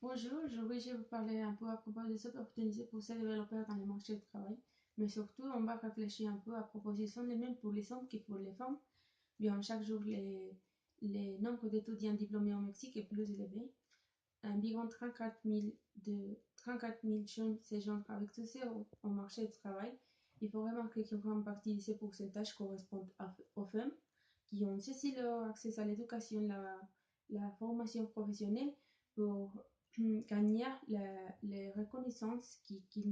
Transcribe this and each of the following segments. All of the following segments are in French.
Bonjour, je vais vous parler un peu à propos des opportunités pour ces développeurs dans le marché du travail, mais surtout, on va réfléchir un peu à propositions les mêmes pour les hommes que pour les femmes. Bien, chaque jour, les nombres d'étudiants diplômés au Mexique est plus élevé. Environ 34 000 jeunes séjournent avec succès au marché du travail. Il faut remarquer qu'une grande partie de ces pourcentages correspondent aux femmes qui ont saisi leur accès à l'éducation, la formation professionnelle pour gagner les reconnaissances qu'ils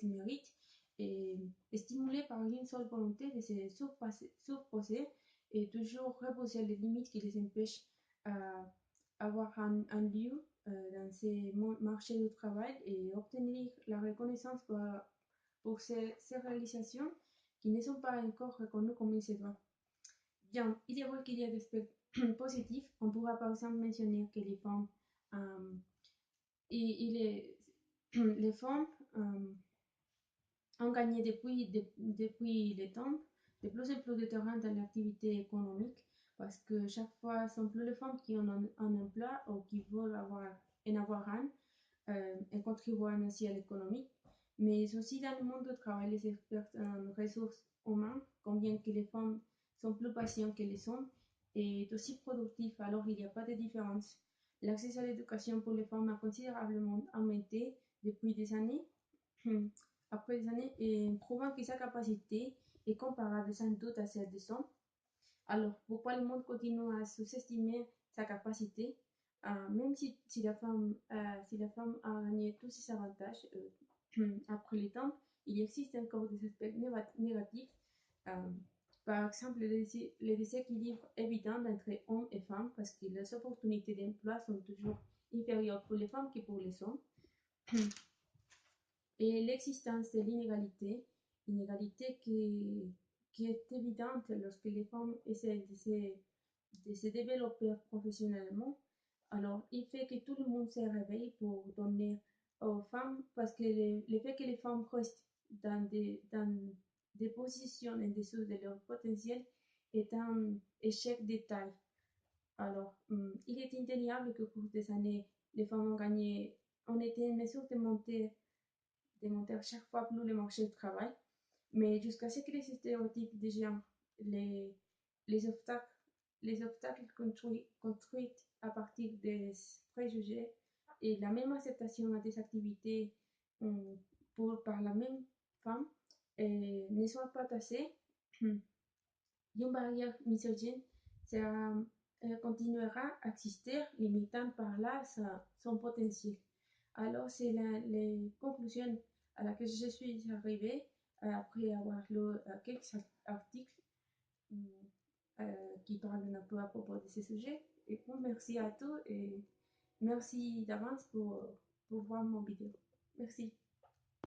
méritent et stimulés par une seule volonté de se surpasser et toujours repousser les limites qui les empêchent à avoir un lieu dans ces marchés du travail et obtenir la reconnaissance pour ces réalisations qui ne sont pas encore reconnues comme il se doit. Bien, il est vrai qu'il y a des aspects positifs. On pourra par exemple mentionner que les femmes, euh, les femmes ont gagné depuis les temps de plus en plus de terrain dans l'activité économique parce que chaque fois, ce sont plus les femmes qui ont un emploi ou qui veulent en avoir un et contribuer aussi à l'économie. Mais aussi dans le monde du travail, les experts en ressources humaines, combien que les femmes sont plus patientes que les hommes et aussi productifs, alors il n'y a pas de différence. L'accès à l'éducation pour les femmes a considérablement augmenté depuis des années, après des années, et prouvant que sa capacité est comparable sans doute à celle des hommes. Alors, pourquoi le monde continue à sous-estimer sa capacité, même si la femme a gagné tous ses avantages après le temps, il existe encore des aspects négatifs. euh, Par exemple, le déséquilibre évident entre hommes et femmes, parce que les opportunités d'emploi sont toujours inférieures pour les femmes que pour les hommes. Et l'existence de l'inégalité qui est évidente lorsque les femmes essaient de se développer professionnellement. Alors, il fait que tout le monde se réveille pour donner aux femmes, parce que le fait que les femmes restent dans des positions en dessous de leur potentiel est un échec de taille. Alors, il est indéniable que pour des années, les femmes ont été en mesure de monter à chaque fois plus le marché du travail, mais jusqu'à ce que les stéréotypes de genre, les, les obstacles, les obstacles construits à partir des préjugés et la même acceptation à des activités par la même femme ne soient pas tassées, une barrière misogyne continuera à exister, limitant par là son potentiel. Alors, c'est les conclusions à laquelle je suis arrivée après avoir lu quelques articles qui parlent un peu à propos de ces sujets. Et bon, merci à tous et merci d'avance pour voir mon vidéo. Merci.